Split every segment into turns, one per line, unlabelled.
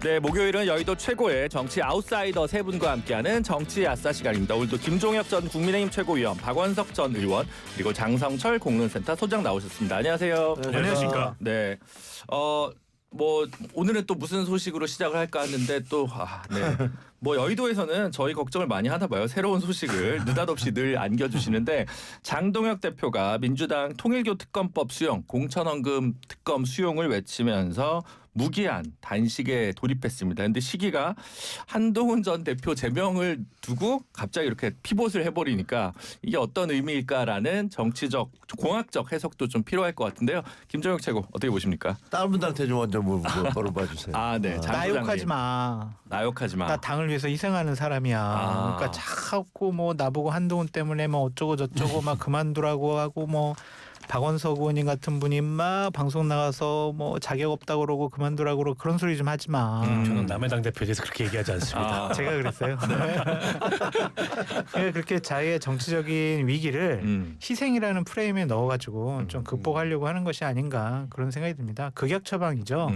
네, 목요일은 여의도 최고의 정치 아웃사이더 세 분과 함께하는 정치 아싸 시간입니다. 오늘도 김종혁 전 국민의힘 최고위원, 박원석 전 의원, 그리고 장성철 공론센터 소장 나오셨습니다. 안녕하세요.
네, 안녕하십니까.
네, 뭐 오늘은 또 무슨 소식으로 시작을 할까 하는데 네. 뭐 여의도에서는 저희 걱정을 많이 하나 봐요. 새로운 소식을 느닷없이 늘 안겨주시는데 장동혁 대표가 민주당 통일교 특검법 수용, 공천원금 특검 수용을 외치면서 무기한 단식에 돌입했습니다. 그런데 시기가 한동훈 전 대표 제명을 두고 갑자기 이렇게 피봇을 해버리니까 이게 어떤 의미일까라는 정치적, 공학적 해석도 좀 필요할 것 같은데요. 김정혁 최고 어떻게 보십니까?
다른 분들한테 좀 먼저 물어봐 주세요.
네.
나 욕하지 마.
나 욕하지 마.
나 당을 위해서 희생하는 사람이야. 그러니까 자꾸 뭐 나보고 한동훈 때문에 뭐 어쩌고 저쩌고 막 그만두라고 하고 뭐 박원석 의원님 같은 분이 막 방송 나가서 뭐 자격 없다고 그러고 그만두라고 그러고 그런 소리 좀 하지 마.
저는 남의 당 대표에 대해서 그렇게 얘기하지 않습니다.
제가 그랬어요. 네. 그렇게 자기의 정치적인 위기를 희생이라는 프레임에 넣어가지고 좀 극복하려고 하는 것이 아닌가 그런 생각이 듭니다. 극약 처방이죠.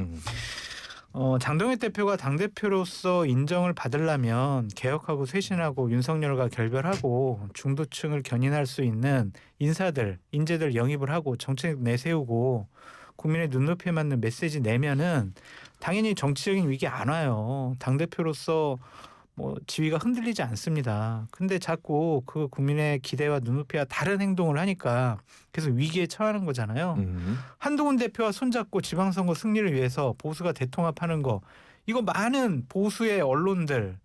장동혁 대표가 당대표로서 인정을 받으려면 개혁하고 쇄신하고 윤석열과 결별하고 중도층을 견인할 수 있는 인사들, 인재들 영입을 하고 정책 내세우고 국민의 눈높이에 맞는 메시지 내면은 당연히 정치적인 위기 안 와요. 당대표로서 뭐 지위가 흔들리지 않습니다. 근데 자꾸 그 국민의 기대와 눈높이와 다른 행동을 하니까 계속 위기에 처하는 거잖아요. 한동훈 대표와 손잡고 지방선거 승리를 위해서 보수가 대통합하는 거 이거 많은 보수의 언론들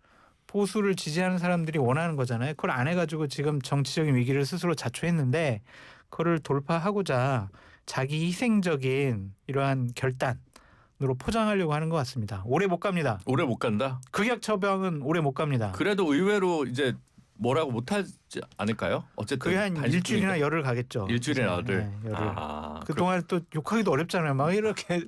보수를 지지하는 사람들이 원하는 거잖아요. 그걸 안 해가지고 지금 정치적인 위기를 스스로 자초했는데 그걸 돌파하고자 자기 희생적인 이러한 결단 으로 포장하려고 하는 것 같습니다. 오래 못 갑니다.
오래 못 간다?
극약 처방은 오래 못 갑니다.
그래도 의외로 이제 뭐라고 못하지 않을까요? 어쨌든
그게 한 일주일이나 열흘 가겠죠.
일주일이나 열흘.
네, 열흘. 그동안 또 욕하기도 어렵잖아요. 막 이렇게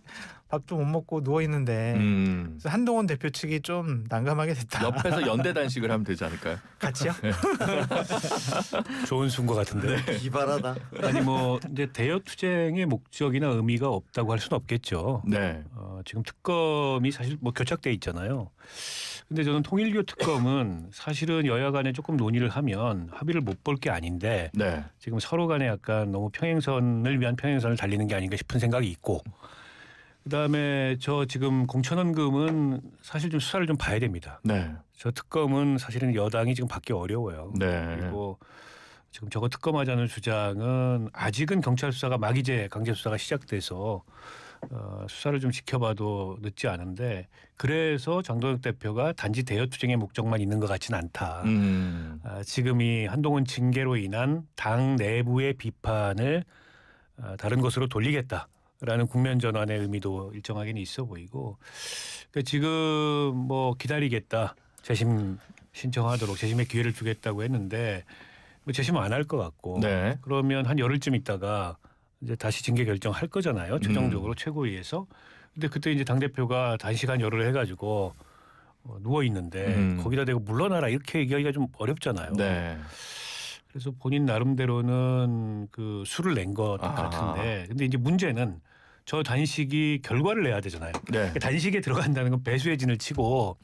밥도 못 먹고 누워 있는데 그래서 한동훈 대표 측이 좀 난감하게 됐다.
옆에서 연대 단식을 하면 되지 않을까요?
같이요?
좋은 순거 같은데.
기발하다.
아니 뭐 이제 대여 투쟁의 목적이나 의미가 없다고 할 수는 없겠죠.
네.
지금 특검이 사실 뭐 교착돼 있잖아요. 근데 저는 통일교 특검은 사실은 여야 간에 조금 논의를 하면 합의를 못 볼 게 아닌데
네.
지금 서로 간에 약간 너무 평행선을 위한 평행선을 달리는 게 아닌가 싶은 생각이 있고 그다음에 저 지금 공천원금은 사실 좀 수사를 좀 봐야 됩니다.
네.
저 특검은 사실은 여당이 지금 받기 어려워요.
네.
그리고 지금 저거 특검하자는 주장은 아직은 경찰 수사가 막이제 강제 수사가 시작돼서 수사를 좀 지켜봐도 늦지 않은데 그래서 장동혁 대표가 단지 대여 투쟁의 목적만 있는 것 같지는 않다. 지금 이 한동훈 징계로 인한 당 내부의 비판을 다른 것으로 돌리겠다라는 국면 전환의 의미도 일정하게는 있어 보이고 그러니까 지금 뭐 기다리겠다. 재심 신청하도록 재심의 기회를 주겠다고 했는데 뭐 재심은 안 할 것 같고
네.
그러면 한 열흘쯤 있다가 이제 다시 징계 결정할 거잖아요. 최종적으로 최고위에서. 근데 그때 이제 당대표가 단시간 열흘을 해가지고 누워 있는데 거기다 대고 물러나라 이렇게 얘기하기가 좀 어렵잖아요.
네.
그래서 본인 나름대로는 그 수를 낸 것 같은데 근데 이제 문제는 저 단식이 결과를 내야 되잖아요.
네.
그러니까 단식에 들어간다는 건 배수의 진을 치고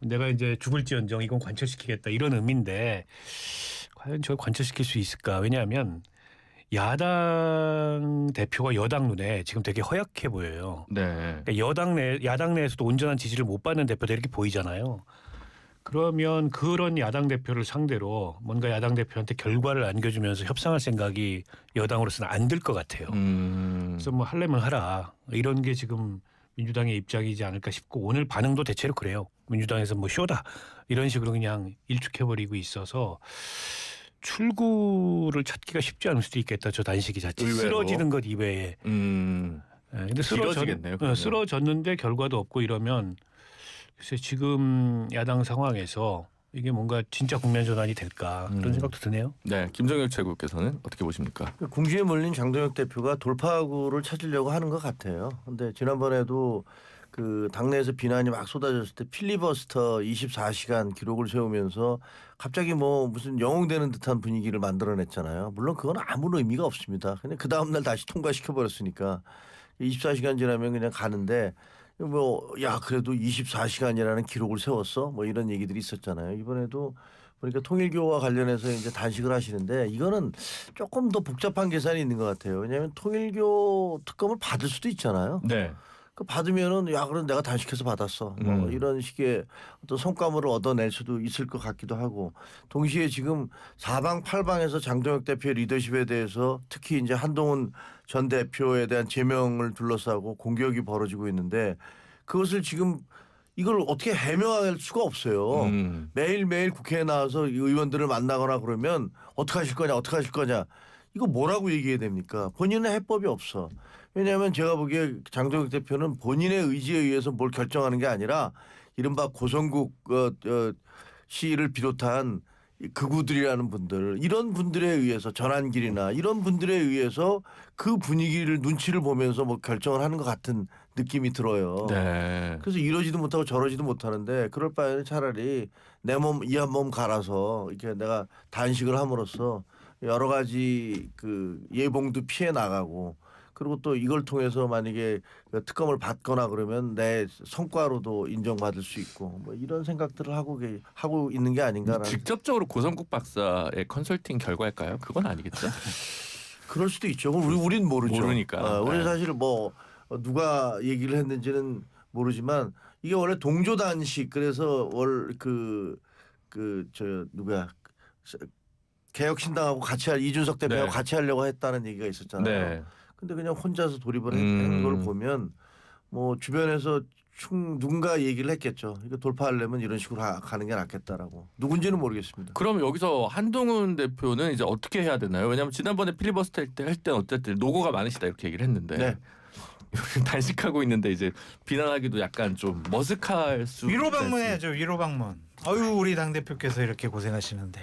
내가 이제 죽을지언정 이건 관철시키겠다 이런 의미인데 과연 저걸 관철시킬 수 있을까? 왜냐하면 야당 대표가 여당 눈에 지금 되게 허약해 보여요.
네.
그러니까 야당 내에서도 온전한 지지를 못 받는 대표들 이렇게 보이잖아요. 그러면 그런 야당 대표를 상대로 뭔가 야당 대표한테 결과를 안겨주면서 협상할 생각이 여당으로서는 안 들 것 같아요. 그래서 뭐 하려면 하라 이런 게 지금 민주당의 입장이지 않을까 싶고 오늘 반응도 대체로 그래요. 민주당에서 뭐 쇼다 이런 식으로 그냥 일축해버리고 있어서 출구를 찾기가 쉽지 않을 수도 있겠다. 저 단식이 자칫 쓰러지는 것 이외에. 근데
길어지겠네요.
쓰러졌는데 결과도 없고 이러면 글쎄 지금 야당 상황에서 이게 뭔가 진짜 국면 전환이 될까 그런 생각도 드네요.
네, 김정혁 최고께서는 어떻게 보십니까?
궁지에 몰린 장동혁 대표가 돌파구를 찾으려고 하는 것 같아요. 근데 지난번에도 그 당내에서 비난이 막 쏟아졌을 때 필리버스터 24시간 기록을 세우면서 갑자기 뭐 무슨 영웅되는 듯한 분위기를 만들어냈잖아요. 물론 그건 아무런 의미가 없습니다. 그냥 그 다음 날 다시 통과시켜 버렸으니까 24시간 지나면 그냥 가는데 뭐 야 그래도 24시간이라는 기록을 세웠어 뭐 이런 얘기들이 있었잖아요. 이번에도 보니까 통일교와 관련해서 이제 단식을 하시는데 이거는 조금 더 복잡한 계산이 있는 것 같아요. 왜냐하면 통일교 특검을 받을 수도 있잖아요.
네.
그 받으면은 야 그럼 내가 단식해서 받았어 뭐 이런 식의 어떤 성과물을 얻어낼 수도 있을 것 같기도 하고 동시에 지금 사방팔방에서 장동혁 대표의 리더십에 대해서 특히 이제 한동훈 전 대표에 대한 제명을 둘러싸고 공격이 벌어지고 있는데 그것을 지금 이걸 어떻게 해명할 수가 없어요. 매일매일 국회에 나와서 의원들을 만나거나 그러면 어떻게 하실 거냐 어떻게 하실 거냐 이거 뭐라고 얘기해야 됩니까? 본인은 해법이 없어. 왜냐하면 제가 보기에 장동혁 대표는 본인의 의지에 의해서 뭘 결정하는 게 아니라 이른바 고성국 씨를 비롯한 극우들이라는 분들 이런 분들에 의해서 전환길이나 이런 분들에 의해서 그 분위기를 눈치를 보면서 뭐 결정을 하는 것 같은 느낌이 들어요.
네.
그래서 이러지도 못하고 저러지도 못하는데 그럴 바에는 차라리 내 몸 이 한 몸 갈아서 이렇게 내가 단식을 함으로써 여러 가지 그 예봉도 피해 나가고 그리고 또 이걸 통해서 만약에 특검을 받거나 그러면 내 성과로도 인정받을 수 있고 뭐 이런 생각들을 하고 있는 게 아닌가라는.
직접적으로 고성국 박사의 컨설팅 결과일까요? 그건 아니겠죠.
그럴 수도 있죠. 우린 모르죠.
모르니까.
우리는
네.
사실 뭐 누가 얘기를 했는지는 모르지만 이게 원래 동조 단식 그래서 누구야 개혁신당하고 같이 이준석 대표하고
네.
같이 하려고 했다는 얘기가 있었잖아요.
네.
근데 그냥 혼자서 돌입을 했는 걸 보면 뭐 주변에서 누군가 얘기를 했겠죠. 이거 돌파하려면 이런 식으로 가는 게 낫겠다라고. 누군지는 모르겠습니다.
그럼 여기서 한동훈 대표는 이제 어떻게 해야 되나요? 왜냐하면 지난번에 필리버스터 할 때 어쨌든 노고가 많으시다 이렇게 얘기를 했는데
네.
단식하고 있는데 이제 비난하기도 약간 좀 머쓱할 수.
위로 방문해야죠. 위로 방문. 아유 우리 당 대표께서 이렇게 고생하시는데.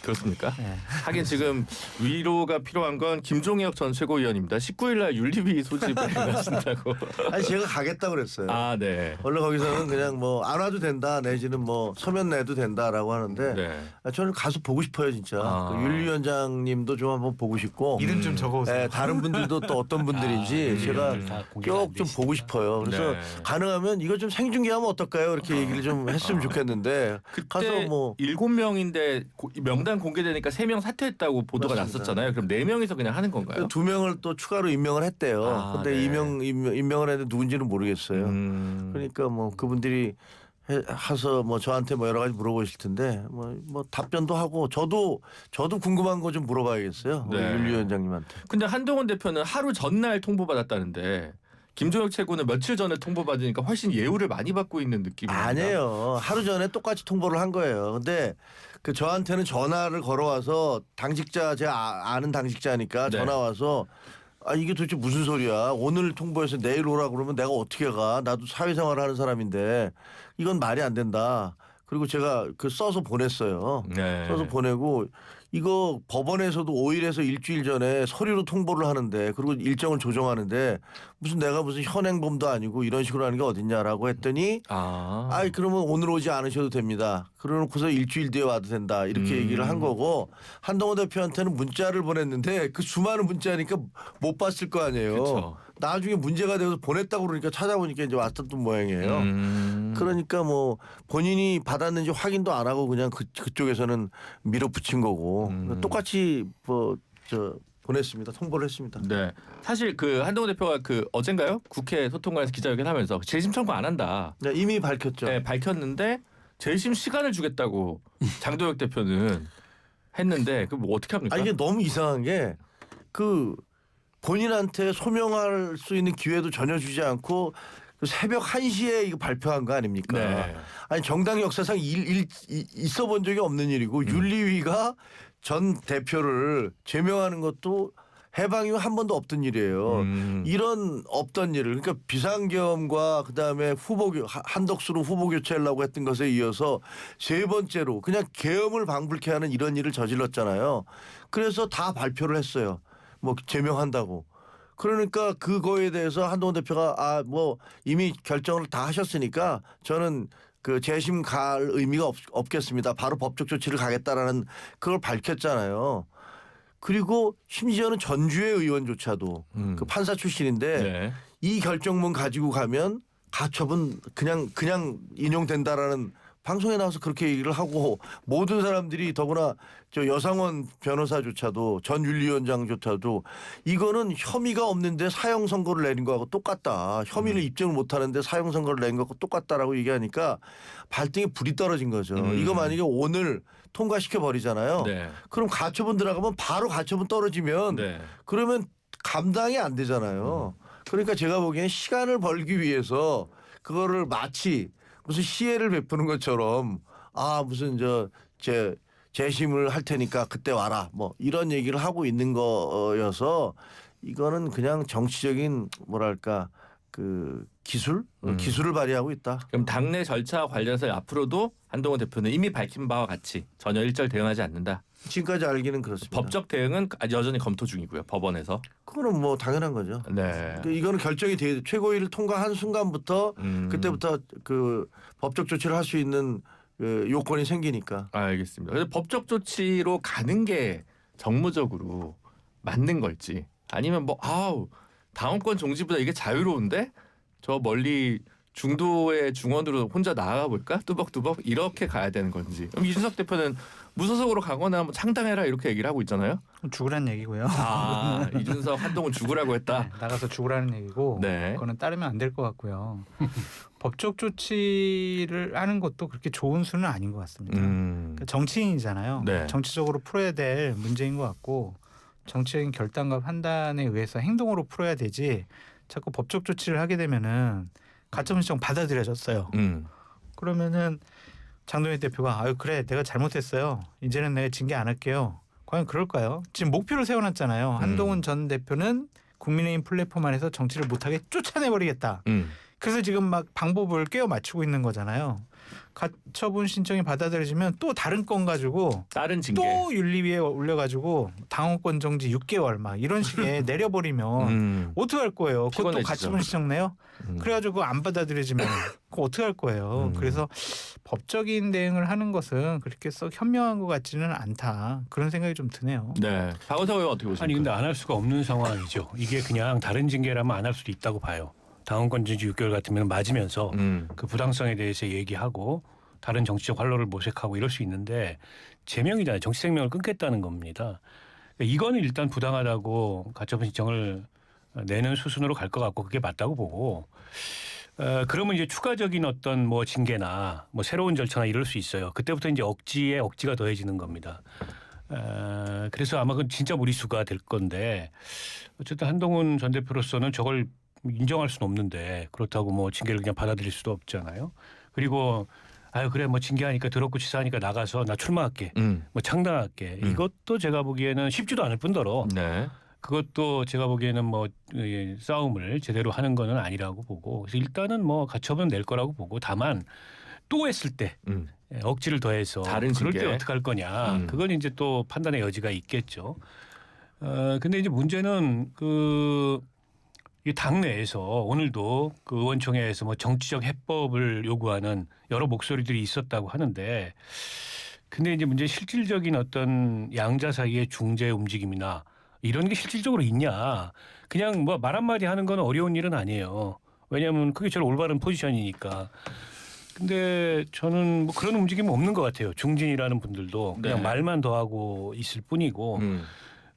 그렇습니까?
네.
하긴 지금 위로가 필요한 건 김종혁 전 최고위원입니다. 19일날 윤리위 소집을 가신다고.
아니 제가 가겠다 그랬어요.
아 네.
원래 거기서는 그냥 뭐 안 와도 된다 내지는 뭐 서면 내도 된다라고 하는데
네.
저는 가서 보고 싶어요 진짜.
아.
그 윤리위원장님도 좀 한번 보고 싶고
이름 좀 적어오세요.
네, 다른 분들도 또 어떤 분들인지 제가 꼭 좀 보고 싶어요. 그래서
네.
가능하면 이거 좀 생중계하면 어떨까요? 이렇게 얘기를 좀 했으면 좋겠는데 가서
그때
뭐
7명인데 명단 공개되니까 3명 사퇴했다고 보도가
맞습니다.
났었잖아요. 그럼 4명이서 그냥 하는 건가요?
2명을 또 추가로 임명을 했대요.
아,
근데
네.
임명을 했는데 누군지는 모르겠어요. 그러니까 뭐 그분들이 해서 뭐 저한테 뭐 여러 가지 물어보실 텐데 뭐 답변도 하고 저도 궁금한 거 좀 물어봐야겠어요. 우리
네.
윤리위원장님한테.
근데 한동훈 대표는 하루 전날 통보받았다는데 김종혁 최고는 며칠 전에 통보받으니까 훨씬 예우를 많이 받고 있는 느낌입니다.
아니에요. 하루 전에 똑같이 통보를 한 거예요. 근데 그 저한테는 전화를 걸어와서 당직자 제가 아는 당직자니까
네.
전화 와서 이게 도대체 무슨 소리야. 오늘 통보해서 내일 오라 그러면 내가 어떻게 가. 나도 사회생활을 하는 사람인데 이건 말이 안 된다. 그리고 제가 그 써서 보냈어요.
네.
써서 보내고 이거 법원에서도 5일에서 일주일 전에 서류로 통보를 하는데 그리고 일정을 조정하는데 내가 무슨 현행범도 아니고 이런 식으로 하는 게 어딨냐라고 했더니 그러면 오늘 오지 않으셔도 됩니다. 그러놓고서 일주일 뒤에 와도 된다. 이렇게 얘기를 한 거고 한동훈 대표한테는 문자를 보냈는데 그 수많은 문자니까 못 봤을 거 아니에요.
그쵸.
나중에 문제가 되어서 보냈다고 그러니까 찾아보니까 이제 왔었던 모양이에요. 그러니까 뭐 본인이 받았는지 확인도 안 하고 그냥 그쪽에서는 밀어붙인 거고 똑같이 보냈습니다. 통보를 했습니다.
네. 사실 그 한동훈 대표가 그 어젠가요? 국회 소통관에서 기자회견하면서 재심 청구 안 한다.
네, 이미 밝혔죠.
네, 밝혔는데 재심 시간을 주겠다고 장동혁 대표는 했는데 그 뭐 어떻게 합니까?
이게 너무 이상한 게 그 본인한테 소명할 수 있는 기회도 전혀 주지 않고 그 새벽 1시에 이거 발표한 거 아닙니까?
네.
아니 정당 역사상 있어 본 적이 없는 일이고 윤리위가 전 대표를 제명하는 것도 해방 이후 한 번도 없던 일이에요. 이런 없던 일을 그러니까 비상계엄과 그다음에 한덕수로 후보 교체하려고 했던 것에 이어서 세 번째로 그냥 계엄을 방불케 하는 이런 일을 저질렀잖아요. 그래서 다 발표를 했어요. 뭐 제명한다고. 그러니까 그거에 대해서 한동훈 대표가 뭐 이미 결정을 다 하셨으니까 저는 그 재심 갈 의미가 없겠습니다. 바로 법적 조치를 가겠다라는 그걸 밝혔잖아요. 그리고 심지어는 전주의 의원조차도 그 판사 출신인데
네.
이 결정문 가지고 가면 가처분 그냥 인용된다라는 방송에 나와서 그렇게 얘기를 하고 모든 사람들이 더구나 저 여상원 변호사조차도 전 윤리위원장조차도 이거는 혐의가 없는데 사형 선고를 내린 거하고 똑같다. 혐의를 입증을 못하는데 사형 선고를 낸 거하고 똑같다라고 얘기하니까 발등에 불이 떨어진 거죠. 이거 만약에 오늘 통과시켜 버리잖아요.
네.
그럼 가처분 들어가면 바로 가처분 떨어지면
네. 그러면
감당이 안 되잖아요. 그러니까 제가 보기엔 시간을 벌기 위해서 그거를 마치 무슨 시혜를 베푸는 것처럼 무슨 재심을 할 테니까 그때 와라 뭐 이런 얘기를 하고 있는 거여서 이거는 그냥 정치적인 뭐랄까 그 기술을 발휘하고 있다.
그럼 당내 절차와 관련해서 앞으로도 한동훈 대표는 이미 밝힌 바와 같이 전혀 일절 대응하지 않는다.
지금까지 알기는 그렇습니다.
법적 대응은 여전히 검토 중이고요. 법원에서.
그거는 뭐 당연한 거죠.
네.
이거는 결정이 돼 최고위를 통과한 순간부터 그때부터 그 법적 조치를 할 수 있는 그 요건이 생기니까.
알겠습니다. 그래서 법적 조치로 가는 게 정무적으로 맞는 걸지 아니면 뭐 당원권 종지보다 이게 자유로운데 저 멀리 중도의 중원으로 혼자 나아가 볼까? 뚜벅뚜벅 이렇게 가야 되는 건지. 그럼 이준석 대표는 무소속으로 가거나 뭐 창당해라 이렇게 얘기를 하고 있잖아요.
죽으라는 얘기고요.
이준석 한동훈 죽으라고 했다.
네, 나가서 죽으라는 얘기고
네.
그거는 따르면 안 될 것 같고요. 법적 조치를 하는 것도 그렇게 좋은 수는 아닌 것 같습니다. 그러니까 정치인이잖아요.
네.
정치적으로 풀어야 될 문제인 것 같고 정치적인 결단과 판단에 의해서 행동으로 풀어야 되지 자꾸 법적 조치를 하게 되면은 가처분 신청 받아들여졌어요. 그러면은 장동혁 대표가 그래 내가 잘못했어요. 이제는 내가 징계 안 할게요. 과연 그럴까요? 지금 목표를 세워놨잖아요. 한동훈 전 대표는 국민의힘 플랫폼 안에서 정치를 못하게 쫓아내버리겠다. 그래서 지금 막 방법을 꿰어 맞추고 있는 거잖아요. 가처분 신청이 받아들여지면 또 다른 건 가지고
다른 징계.
또 윤리위에 올려가지고 당원권 정지 6개월 막 이런 식의 내려버리면 어떻게 할 거예요? 그것도
피곤해지죠.
가처분 신청 내요? 그래가지고 그거 안 받아들여지면 그거 어떻게 할 거예요? 그래서 법적인 대응을 하는 것은 그렇게 썩 현명한 것 같지는 않다. 그런 생각이 좀 드네요.
네. 박원석 의원 어떻게 보십니까?
아니 근데 안 할 수가 없는 상황이죠. 이게 그냥 다른 징계라면 안 할 수도 있다고 봐요. 당원권 정지 6개월 같으면 맞으면서 그 부당성에 대해서 얘기하고 다른 정치적 활로를 모색하고 이럴 수 있는데 제명이잖아요. 정치 생명을 끊겠다는 겁니다. 이거는 일단 부당하다고 가처분 신청을 내는 수순으로 갈 것 같고 그게 맞다고 보고 그러면 이제 추가적인 어떤 뭐 징계나 뭐 새로운 절차나 이럴 수 있어요. 그때부터 이제 억지에 억지가 더해지는 겁니다. 그래서 아마 그건 진짜 무리수가 될 건데 어쨌든 한동훈 전 대표로서는 저걸 인정할 수는 없는데 그렇다고 뭐 징계를 그냥 받아들일 수도 없잖아요. 그리고 그래 뭐 징계하니까 더럽고 치사하니까 나가서 나 출마할게. 뭐 창당할게. 이것도 제가 보기에는 쉽지도 않을 뿐더러
네.
그것도 제가 보기에는 뭐 싸움을 제대로 하는 거는 아니라고 보고 그래서 일단은 뭐 가처분 낼 거라고 보고 다만 또 했을 때 억지를 더해서
다른
그럴 때
징계.
어떻게 할 거냐. 그건 이제 또 판단의 여지가 있겠죠. 근데 이제 문제는 이 당내에서 오늘도 그 의원총회에서 뭐 정치적 해법을 요구하는 여러 목소리들이 있었다고 하는데 근데 이제 문제 실질적인 어떤 양자 사이의 중재 움직임이나 이런 게 실질적으로 있냐. 그냥 뭐 말 한마디 하는 건 어려운 일은 아니에요. 왜냐하면 그게 제일 올바른 포지션이니까. 근데 저는 뭐 그런 움직임은 없는 것 같아요. 중진이라는 분들도 그냥
네.
말만 더 하고 있을 뿐이고.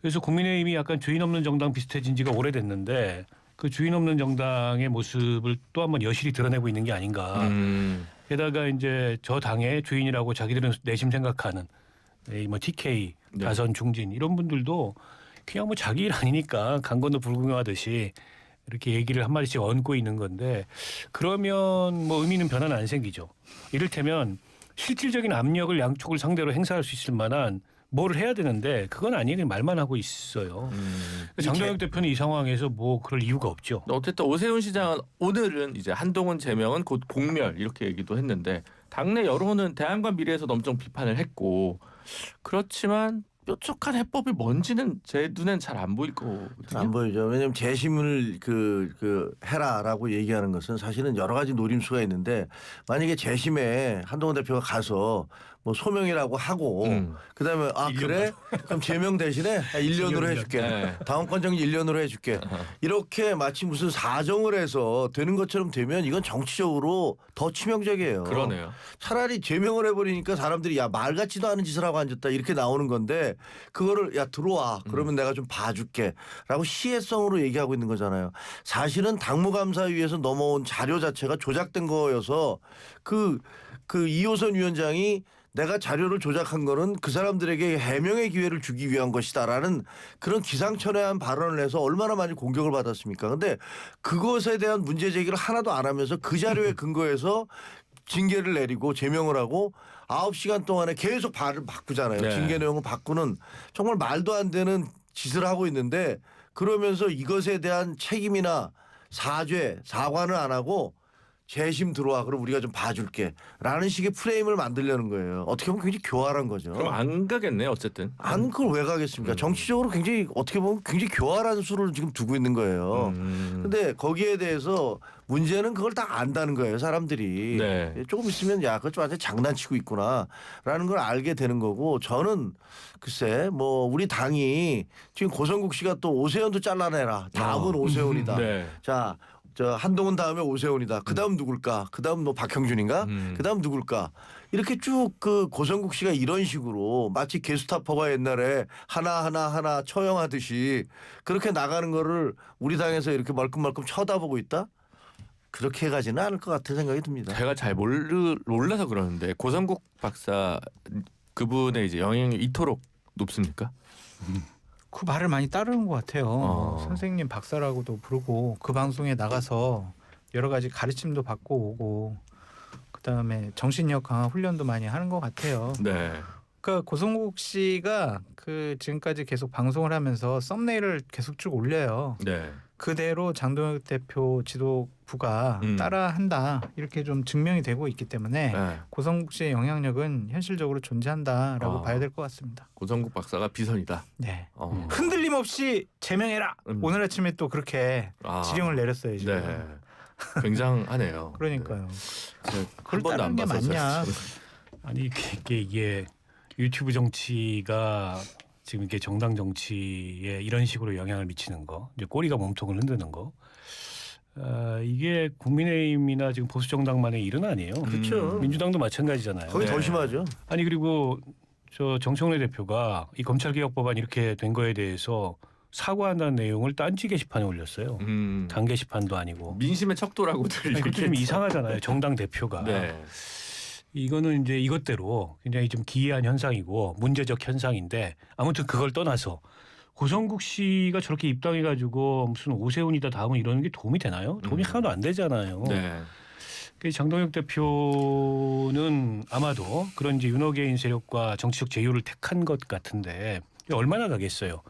그래서 국민의힘이 약간 주인 없는 정당 비슷해진 지가 오래됐는데 그 주인 없는 정당의 모습을 또 한번 여실히 드러내고 있는 게 아닌가. 게다가 이제 저 당의 주인이라고 자기들은 내심 생각하는 뭐 TK,
네.
다선 중진 이런 분들도 그냥 뭐 자기 일 아니니까 강 건너 불구경하듯이 이렇게 얘기를 한 마디씩 얹고 있는 건데 그러면 뭐 의미는 변화는 안 생기죠. 이를테면 실질적인 압력을 양쪽을 상대로 행사할 수 있을 만한 뭘 해야 되는데 그건 아니에요. 그냥 말만 하고 있어요. 장동혁 대표는 이 상황에서 뭐 그럴 이유가 없죠.
어쨌든 오세훈 시장은 오늘은 이제 한동훈 제명은 곧 공멸 이렇게 얘기도 했는데 당내 여론은 대안과 미래에서도 엄청 비판을 했고 그렇지만 뾰족한 해법이 뭔지는 제 눈엔 잘 안 보일 거거든요.
안 보이죠. 왜냐하면 재심을 해라라고 얘기하는 것은 사실은 여러 가지 노림수가 있는데 만약에 재심에 한동훈 대표가 가서 뭐 소명이라고 하고 그다음에 그래 그럼 제명 대신에 1년으로 해줄게.
네.
다음 건정지 1년으로 해줄게. 이렇게 마치 무슨 사정을 해서 되는 것처럼 되면 이건 정치적으로 더 치명적이에요.
그러네요.
차라리 제명을 해버리니까 사람들이 야 말 같지도 않은 짓을 하고 앉았다 이렇게 나오는 건데 그거를 야 들어와 그러면 내가 좀 봐줄게라고 시혜성으로 얘기하고 있는 거잖아요. 사실은 당무감사위에서 넘어온 자료 자체가 조작된 거여서 그 이호선 위원장이 내가 자료를 조작한 거는 그 사람들에게 해명의 기회를 주기 위한 것이다라는 그런 기상천외한 발언을 해서 얼마나 많이 공격을 받았습니까? 근데 그것에 대한 문제 제기를 하나도 안 하면서 그 자료에 근거해서 징계를 내리고 제명을 하고 9시간 동안에 계속 발을 바꾸잖아요.
네.
징계 내용을 바꾸는 정말 말도 안 되는 짓을 하고 있는데 그러면서 이것에 대한 책임이나 사과는 안 하고 재심 들어와 그럼 우리가 좀 봐줄게 라는 식의 프레임을 만들려는 거예요. 어떻게 보면 굉장히 교활한 거죠.
그럼 안 가겠네요. 어쨌든.
안 그걸 왜 가겠습니까? 정치적으로 굉장히 어떻게 보면 굉장히 교활한 수를 지금 두고 있는 거예요. 근데 거기에 대해서 문제는 그걸 다 안다는 거예요. 사람들이.
네.
조금 있으면 야 그거 좀 완전 장난치고 있구나라는 걸 알게 되는 거고 저는 글쎄 뭐 우리 당이 지금 고성국 씨가 또 오세훈도 잘라내라. 다음은 오세훈이다.
네.
자 저 한동훈 다음에 오세훈이다. 그다음 누굴까? 그다음 뭐 박형준인가? 그다음 누굴까? 이렇게 쭉 그 고성국 씨가 이런 식으로 마치 게스타퍼가 옛날에 하나 처형하듯이 그렇게 나가는 거를 우리 당에서 이렇게 멀끔멀끔 쳐다보고 있다? 그렇게 가지는 않을 것 같은 생각이 듭니다.
제가 잘 몰라서 그러는데 고성국 박사 그분의 이제 영향이 이토록 높습니까?
그 말을 많이 따르는 것 같아요. 선생님 박사라고도 부르고 그 방송에 나가서 여러 가지 가르침도 받고 오고 그다음에 정신력 강화 훈련도 많이 하는 것 같아요.
네.
그러니까 고성국 씨가 그 지금까지 계속 방송을 하면서 썸네일을 계속 쭉 올려요.
네.
그대로 장동혁 대표 지도부가 따라한다 이렇게 좀 증명이 되고 있기 때문에
네.
고성국 씨의 영향력은 현실적으로 존재한다라고 봐야 될 것 같습니다.
고성국 박사가 비선이다.
네.
흔들림
흔들림 없이 제명해라. 오늘 아침에 또 그렇게 지령을 내렸어요. 지금.
네. 굉장하네요.
그러니까요.
네.
그걸
한 번도 안
따르는 게
봤어요.
맞냐?
아니 이게 유튜브 정치가 지금 이게 정당 정치에 이런 식으로 영향을 미치는 거, 이제 꼬리가 몸통을 흔드는 거, 이게 국민의힘이나 지금 보수 정당만의 일은 아니에요.
그렇죠.
민주당도 마찬가지잖아요.
거기 더
네.
심하죠.
아니 그리고 저 정청래 대표가 이 검찰개혁법안 이렇게 된 거에 대해서 사과한다는 내용을 딴지 게시판에 올렸어요. 당 게시판도 아니고.
민심의 척도라고들
아니, 그것도 좀 이상하잖아요. 정당 대표가.
네.
이거는 이제 이것대로 굉장히 좀 기이한 현상이고 문제적 현상인데 아무튼 그걸 떠나서 고성국 씨가 저렇게 입당해가지고 무슨 오세훈이다 다음은 이러는 게 도움이 되나요? 도움이 하나도 안 되잖아요.
네.
장동혁 대표는 아마도 그런 이제 윤호개인 세력과 정치적 제휴를 택한 것 같은데 얼마나 가겠어요?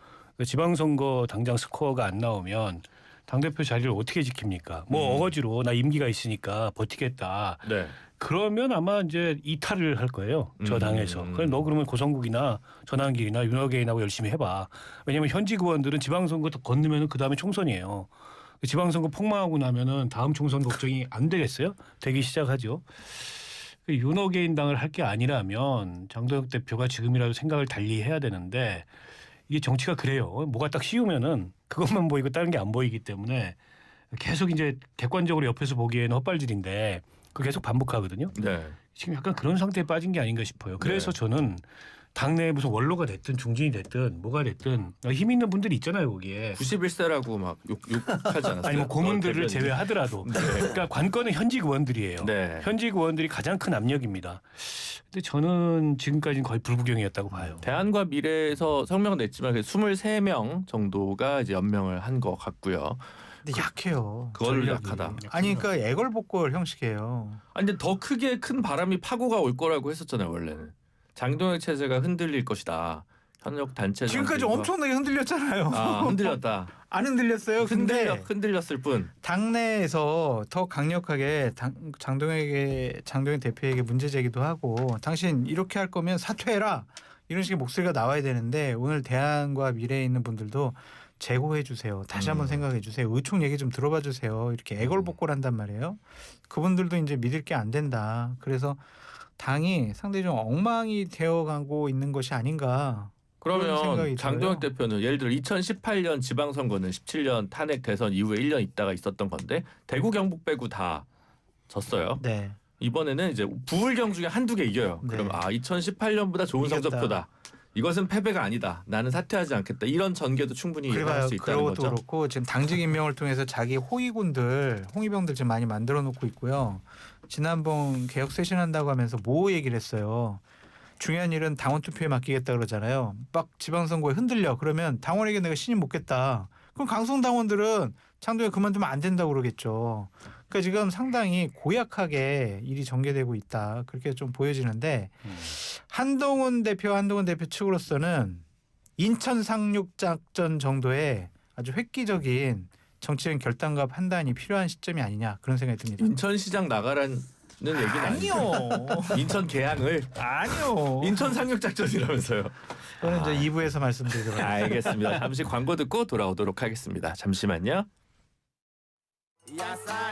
지방선거 당장 스코어가 안 나오면 당대표 자리를 어떻게 지킵니까? 뭐 어거지로 나 임기가 있으니까 버티겠다.
네.
그러면 아마 이제 이탈을 할 거예요. 저 당에서. 그럼 너 그러면 고성국이나 전환길이나 윤호개인하고 열심히 해봐. 왜냐하면 현직 의원들은 지방선거 건너면 그 다음에 총선이에요. 지방선거 폭망하고 나면은 다음 총선 걱정이 안 되겠어요? 되기 시작하죠. 윤호개인당을 할 게 아니라면 장동혁 대표가 지금이라도 생각을 달리 해야 되는데 이게 정치가 그래요. 뭐가 딱 씌우면은 그것만 보이고 다른 게 안 보이기 때문에 계속 이제 객관적으로 옆에서 보기에는 헛발질인데 그 계속 반복하거든요.
네.
지금 약간 그런 상태에 빠진 게 아닌가 싶어요. 그래서 저는 당내에 무슨 원로가 됐든 중진이 됐든 뭐가 됐든 힘 있는 분들이 있잖아요 거기에.
91세라고 막 욕하지 않았어요?
아니 뭐 고문들을
대변인.
제외하더라도. 그러니까 관건은 현직 의원들이에요.
네.
현직 의원들이 가장 큰 압력입니다. 근데 저는 지금까지는 거의 불구경이었다고 봐요.
대안과 미래에서 성명을 냈지만 23명 정도가 이제 연명을 한 것 같고요.
근데 약해요.
그걸로
전략이.
약하다.
아니 그러니까 애걸복걸 형식이에요.
아니 근데 더 크게 큰 바람이 파고가 올 거라고 했었잖아요 원래는. 장동혁 체제가 흔들릴 것이다. 현역 단체
지금까지 엄청나게 흔들렸잖아요.
흔들렸다.
안 흔들렸어요. 근데
흔들렸을 뿐.
당내에서 더 강력하게 장동혁 대표에게 문제 제기도 하고 당신 이렇게 할 거면 사퇴해라. 이런 식의 목소리가 나와야 되는데 오늘 대안과 미래에 있는 분들도 재고해 주세요. 다시 한번 생각해 주세요. 의총 얘기 좀 들어봐 주세요. 이렇게 애걸복걸한단 말이에요. 그분들도 이제 믿을 게 안 된다. 그래서 당이 상당히 좀 엉망이 되어가고 있는 것이 아닌가. 그런
그러면
생각이
장동혁
들어요.
대표는 예를 들어 2018년 지방선거는 17년 탄핵 대선 이후에 1년 있다가 있었던 건데 대구 경북 빼고 다 졌어요.
네.
이번에는 이제 부울경 중에 한두 개 이겨요.
네.
그럼 2018년보다 좋은
이겼다.
성적표다. 이것은 패배가 아니다. 나는 사퇴하지 않겠다. 이런 전개도 충분히 예상할
그래봐요.
수 있다는
그것도
거죠.
그렇고 지금 당직 임명을 통해서 자기 호위군들, 홍위병들 지금 많이 만들어 놓고 있고요. 지난번 개혁 쇄신한다고 하면서 뭐 얘기를 했어요. 중요한 일은 당원 투표에 맡기겠다 그러잖아요. 막 지방선거에 흔들려. 그러면 당원에게 내가 신임 묻겠다. 그럼 강성 당원들은 장동혁 그만두면 안 된다고 그러겠죠. 그러니까 지금 상당히 고약하게 일이 전개되고 있다. 그렇게 좀 보여지는데 한동훈 대표 측으로서는 인천 상륙 작전 정도의 아주 획기적인 정치적 결단과 판단이 필요한 시점이 아니냐 그런 생각이 듭니다.
인천시장 나가라는 얘기는 아니죠.
아니요.
인천 개항을
아니요.
인천 상륙작전이라면서요.
저는 이제 2부에서 말씀드리도록 하겠습니다.
알겠습니다. 잠시 광고 듣고 돌아오도록 하겠습니다. 잠시만요.
Yes, I